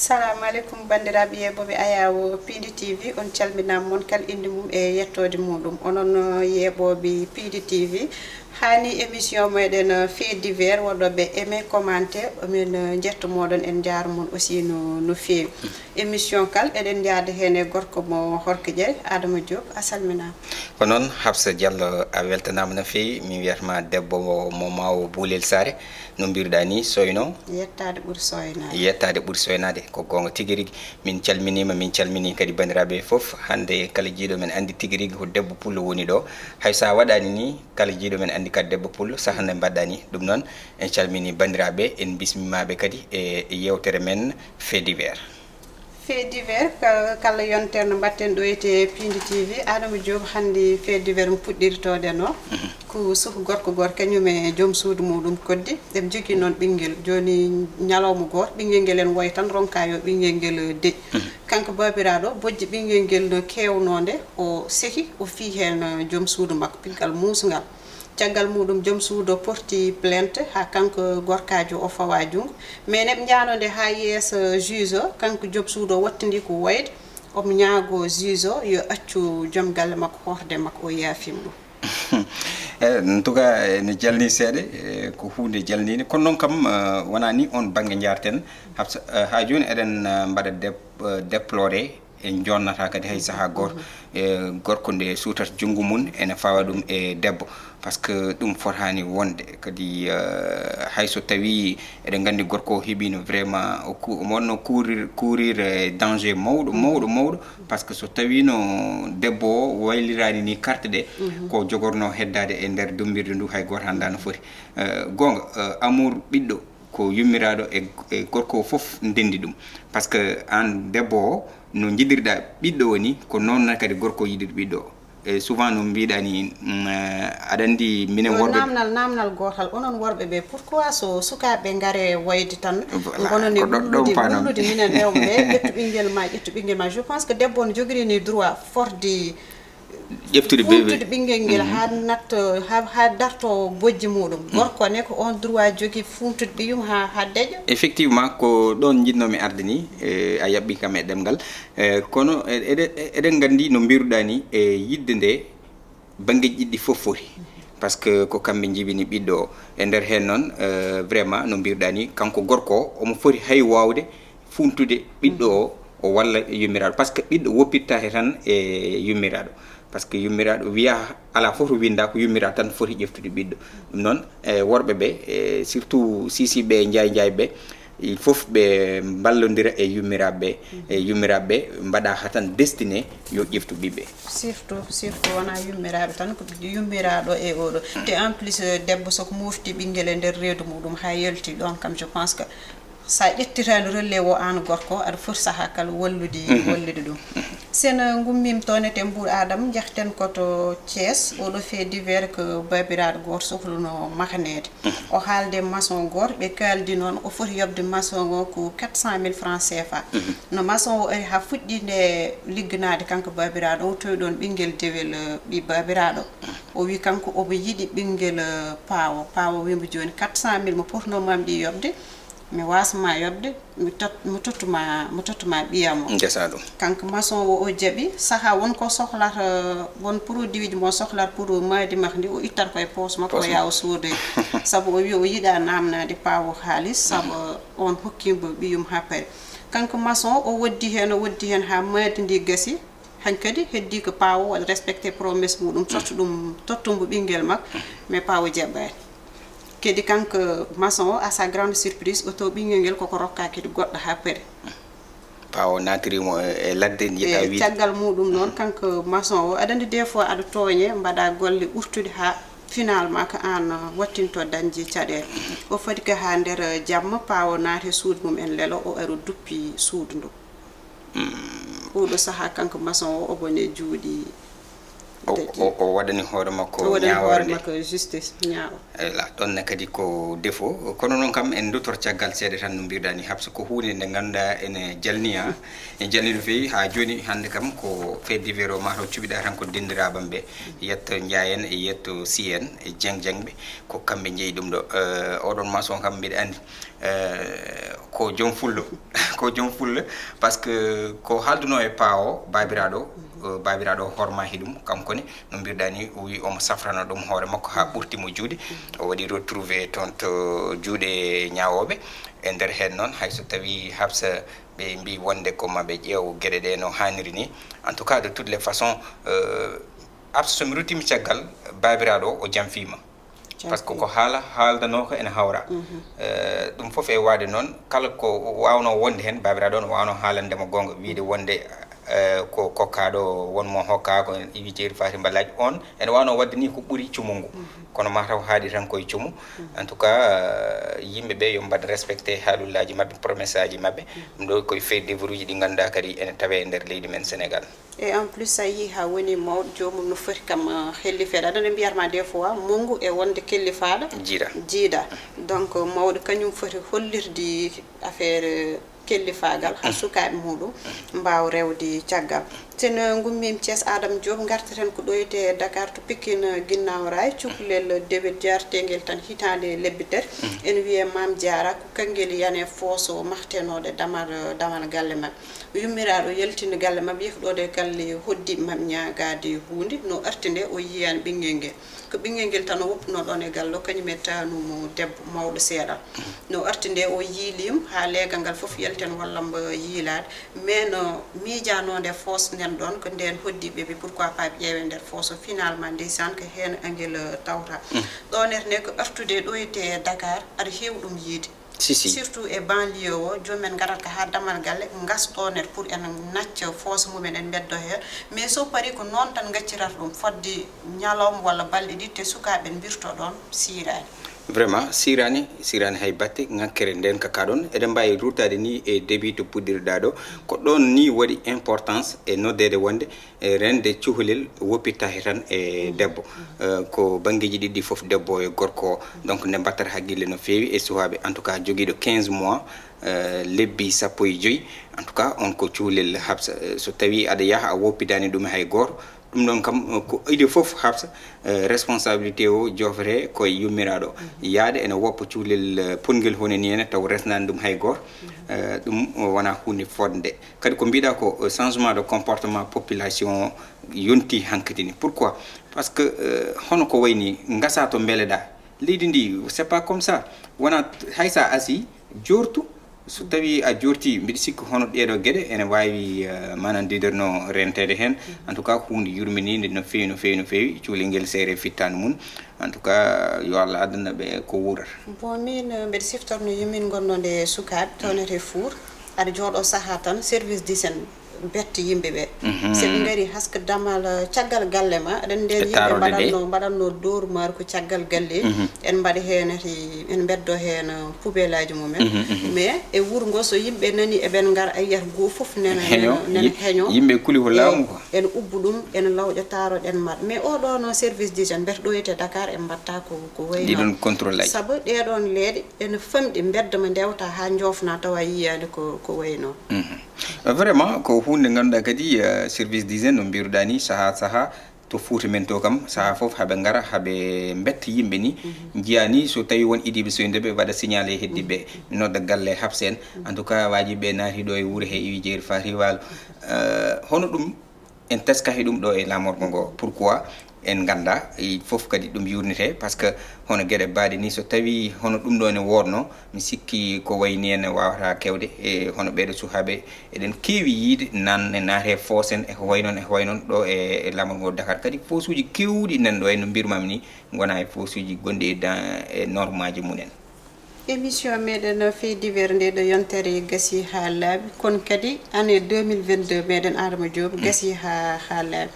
Assalamu alaikum bandiraɓe yeɓoɓe ayawo Piindi TV on calminama mon kala inde mum e yettode muɗum onon yeɓoɓe Piindi TV hani émission meɗen fait divers woɗoɓe aimé commenté min jetto moɗon en jarumon aussi no fewi émission kal eɗen jaada hen e gorko mo horko jeey Adama Diop a salminama ko noon Habsa Diallo a weltanama no fewi min wiyatma debbo mo mawo Boulel Sare no mbiruɗa ni soyno yettade ɓuuri soynade ko gonga tigui rigui min calmini kadi bandiraɓe foof hande kala jiiɗo men andi tigui rigui ko debbo pullo woni ɗo hay sa waɗani ni kala jiiɗo men andi kadi debbo pullo sahande mbaɗɗani ɗum noon en calmini bandiraɓe en bismimaɓe kadi e yewtere men fait divers kala yontere no mbatten ɗo ete Piindi TV Adama Diop hande fait divers mo puɗɗirtode no ko suku gorko kañum e joom suudu muɗum koddi ɗeɓe jogui noon ɓinguel joni ñalawma goto ɓinguel nguel en woy tan ronka yo ɓinguel nguel deƴƴi kanko babiraɗo bojji ɓinguel nguel no kewnode o seehi o fi hen joom suudu makko piggal musgal caggal muɗum joom suudu porti plainte ha kanko gorkajo o fawa jungo mais neɓe janode ha yeeso juge o kanko joom suudu o wattidi ko wayde omo ñaago juge o yo accu joom galle makko horde makko o yaafima ɗum en tout cas ne jalni seeɗa ko hunde jalnide kono noon kam wona ni on banggue jarten ha joni eɗen mbaɗa déploré en jonnata kadi hay saaha goto gorko nde suutata junggo mum ene fawa ɗum e debbo par ce que ɗum fotani wonde kadi hayso tawi eɗen gandi gorko o heeɓino vraiment wonno courir danger mawɗo par ce que so tawino debbo o waylirani ni carte ɗe ko jogorno heddade e nder dombirde ndu hay goto handa no foti gonga amour ɓiɗɗo ko yummiraɗo e gorko o foof ndendi ɗum par ce que an debbo o no jiɗirɗa ɓiɗɗo woni ko noon kadi gorko yiɗiri ɓiɗɗo o e souvent no mbiɗa ni aɗa andi minen worɓe namnal gotal onon worɓe ɓe pourquoi so sukaɓe gaare wayde tan gonone wullude minen rewɓe ƴettu ɓinguel ma je pense que debbo no joguirini droit forde ƴeftude ɓinguel nguel ha darto bojji muɗum gorko ne ko on droit jogui funtude ɓiyum ha deƴƴo effectivement ko ɗon jinnomi arde ni a yaɓɓi kam e ɗemgal kono eɗen gandi no mbiruɗa ni e yidde nde banggueji ɗiɗɗi foof foti par ce que ko kamɓe jibini ɓiɗɗo o e nder hen noon vraiment no mbiruɗa ni kanko gorko o omo foti hay wawde funtude ɓiɗɗo o walla yummiraɗo par ce que ɓiɗɗo woppittake tan e yummiraɗo par ce que yummiraɗo wiya ala fof to winda ko yummiraɗo tan foti ƴeftude ɓiɗɗo ɗum noon worɓe ɓe surtout sisiɓe e jayɓe il faut ɓe ballodira e yummiraɓe mbaɗa ha tan destiné yo ƴeftu ɓiɓɓe surtout wona yummiraɓe tan ko yummiraɗo e oɗo te en plus debbo soko mofti ɓinguel e nder reedu muɗum ha yalti ɗon kam je pense que sa ƴettitani relais o an gorko aɗa foti saaha kala wallude ɗum sen gummim toon eten Mbour Adama jahten koto Thiès oɗo fait divers que babiraɗo goto sohluno makanede o haalde maçon goto ɓe kaldi noon o foti yobde maçon o ko 400 000 francs CFA no maçon o ari ha fuɗɗinde ligganade kanko babiraɗo o towi ɗon ɓinguel dewel ɓi babiraɗo o wi kanko omo yiiɗi ɓinguel paawo wimo joni 400 000 mo potnomami ɗi yobde mi wasma yobde mi tottuma ɓiyam o gesa ɗum kanko maçon o jaaɓi saaha wonko sohlata won produit ji mo sohlata pour maydi makko ndi o ittat koye poche makko o yawa sodoyde saabu o wi o yiiɗa namnade paawo haaliss saabu on hokkimo ɓiyum ha paari kanko maçon o woddi hen ha maydi ndi gasi han kadi heddi ko paawo waɗa respecté promesse muɗum tottumbo ɓinguel makko mais paawo jaɓɓani kedi kanko maçon o à sa grande surprise o taw ɓinguel nguel koko rokka kedi goɗɗo ha paari pawo natirimo e ladde jiɗa wiide caggal muɗum noon kanko maçon o aɗa andi des fois aɗa tooñe mbaɗa golle ɓurtude ha finalement ko an wattinto dañde caɗele o fadi ko ha nder jamma pawo naate suudu mum en leelo o ari duppi suudu ndu oɗo saaha kanko maçon o obone juuɗi o waɗani hoore makko justice ñaawo la ɗon kadi ko défaut kono noon kam en dutor caggal seeɗa tan no mbirɗani Habsa ko hunde nde ganduɗa ene jalniya e jalni no fewi ha joni hande kam ko fait divers o mataw cuɓiɗa tan ko dendiraɓam ɓe yetto Ndiayen e yetto Sien e Dieng ɓe ko kamɓe jeeyi ɗum ɗo oɗon maçon kam mbiɗa andi ko joom fullo ko joom fulla par ce que ko haalduno e paawo babiraɗo hormahi ɗum kankone no mbirɗa ni o wi omo safrano ɗum hoore makko ha ɓurtimo juuɗe o waɗi retrouvé toon to juuɗe ñawoɓe e nder hen noon hayso tawi Habsa ɓe mbi wonde ko maɓe ƴeew gueɗe ɗe no hanniri ni en tout cas de toutes les façons Habsa somi ruttimi caggal babiraɗo o jamfima par ce que ko haaldano ko ene hawra ɗum foof e waade noon kala ko wawno wonde hen babiraɗo no wawno haalandemo gonga wiide wonde ko kokkaɗo wonmo hokka ko iwi jeeri fati ballaji on ene wawno wadde ni ko ɓuuri cumu ngu kono mataw haaɗi tan koye cumu en tout cas yimɓeɓe yo mbad respecté haalullaji mabɓe promesse aji mabɓe ɗum ɗo koye fait d'œuvre uji ɗi ganduɗa kadi ene tawe e nder leydi men Sénégal et en plus sa yi ha woni mawɗo jomum no foti kam hellifeɗe aɗa mbiyatma des fois mongu e wonde kellifaɗo jiiɗa donc mawɗo kañum foti hollirde affaire kellifagal ha sukaɓe muɗum mbaw rewde caggal sen gummim Thiès Adama Diop gartaten ko ɗoyte Dakar to Pikine ginnaw ray cukalel debet jartegel tan hitande lebbi tati en wiye Mam Diara ko kangel yane fooso mahtenoɗe damal galle mabɓe yummiraɗo yaltinde galle mabɓe yefɗode galle hoddiɓe mabɓe ñagade hunde no arti nde o yiyani ɓinguel nguel ko ɓinguel nguel tan o woppuno ɗon e galle o kañum e tanumo debbo mawɗo seeɗa no arti nde o yiilima ha leegal ngal foof yalten walla mbo yiilade mais no miijanode foos nden ɗon ko nden hoddiɓe ɓe pourquoi pas ƴeewe nder fooso finalement ndeysan ko hen angel tawta ɗon erne ko artude ɗoyte Dakar aɗa heewi ɗum yiide surtout e banlieue o jomumen garat ko ha damal galle gastonet pour en nacca fooso mumen en beddo hen mais so pari ko noon tan gaccirata ɗum fodde ñalawma walla balɗe ɗiɗi te sukaɓe mbirto ɗon siirani vraiment sirani hay batte ngakkere nden ka kaɗon eɗen mbawi ruttade ni e débit to puɗɗirɗa ɗo ko ɗon ni waɗi importance e noddede wonde e rende cuhlel woppitahe tan e debbo ko banggueji ɗiɗɗi foof debbo e gorko donc nde mbattata haqqille no fewi e suwaɓe en tout cas joguiɗo 15 mois lebbi 15 en tout cas on ko cuhlel Habsa so tawi aɗa yaaha a woppitani ɗum hay goto ɗum ɗon kam ko ide fof Habsa responsabilité o jofre koye yummiraɗo yaade ene woppa cuhlel pongel hone ni ene taw resnani ɗum hay goto ɗum wona hunde fodde kadi ko mbiɗa ko changement de comportement population yonti hankkadini pourquoi parce que hono ko wayni gasa to beeleɗa leydi ndi c'est pas comme ça wona haysa asi jortu so tawi a jorti mbiɗa sikki hono ɗeɗo gueɗe ene wawi manandiderno rentede hen en tout cas hunde yurminide no fewi cuhlel nguel seere fittani mum en tout cas yo Allah addana ɓe ko wurata bon min mbeɗa siftorno yumin gonɗode sukaɓe townete Four aɗa jooɗo saaha tan service d'hygiène bette yimɓeɓe seɓe gari haske damal caggal galle ma aɗen nden yimɓe mbaɗanno dooru maaro ko caggal galle en mbaɗa henati en beddo hen poubelle aji mumen mais e wuuro ngo so yimɓe nani eɓen gara ayiyata goho foof nene heeño yimɓe kuuli ko laamu ko en ubbu ɗum en lawƴa taroɗen mbaɗa mais oɗo no service d'hygiène mbete ɗoyete Dakar en mbatta ko wayno ɗiɗon contrôle aji saabu ɗeɗon leeɗe ene famɗi bedda ma ndewta ha jofna tawa yiyade ko wayno vraiment ko hunde ganduɗa kadi service d'hygiène no mbiruɗa ni saaha to Fouta men to kam saaha foof haɓe gara haɓe betta yimɓe ni jiya ni so tawi won idiɓe soydeɓe waɗa signalé heddiɓe nodda galle Habsa en en tout cas wajiɓe naati ɗo e wuuro he iwi jeeri fati walo hono ɗum en teskahi ɗum ɗo e lamorgo ngo pourquoi en ganda fof kadi ɗum yurnete par ce que hono gueɗe mbaɗe ni so tawi hono ɗum ɗo ne wodno mi sikki ko wayni en wawata kewde e hono ɓeɗo sukaɓe eɗen keewi yiide nan e naate foosen e ko way noon ɗo e lamol ngol Dakar kadi fosuji kewɗi nan ɗo e no mbirmami ni gona e fosuji gonɗi e norme aji mumen émission meɗen fait divers nde ɗo yontere gasi ha laaɓi kono kadi année 2022 meɗen Adama Diop gasi ha laaɓi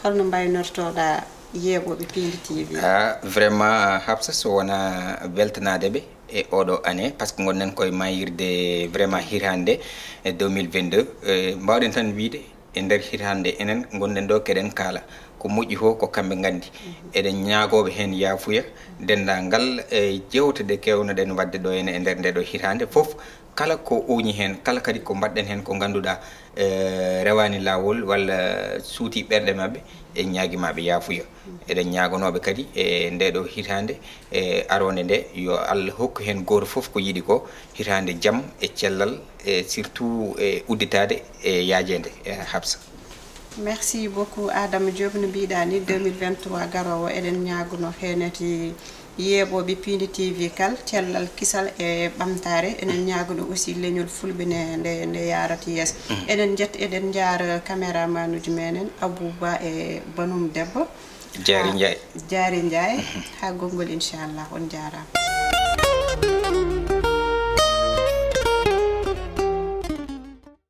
holno mbaynortoɗa yeɓoɓe Piindi TV vraiment Habsa so wona weltanadeɓe e oɗo année par ce que gonɗen koye mayirde vraiment hirande e 2022 mbawɗen tan wiide e nder hirande enen gonɗen ɗo keɗen kaala ko moƴƴi ho ko kamɓe gandi eɗen ñaagoɓe hen yaafuya dendagal e jewtede kewnoɗen wadde ɗo ene e nder ndeɗo hirande foof kala ko oñi hen kala kadi ko mbaɗɗen hen ko ganduɗa rewani lawol walla suuti ɓerɗe mabɓe e ñaagimaɓe yaafuya eɗen ñagonoɓe kadi e ndeɗo hitande arone nde yo Allah hokku hen goto foof ko yiiɗi ko hitande jaam e cellal e surtout e udditade e yaajede Habsa. Merci beaucoup Adama Diop no mbiɗa ni 2023 garowo eɗen ñaguno heneti yeeɓoɓe Piindi TV kal cellal kisal e ɓamtare enen ñaguno aussi leñol fulɓe nde yarata yeeso eɗen jetta eɗen jaara caméraman uji menen Abouba e banum debbo Diary Ndiaye ha gongol inchallah on jarama.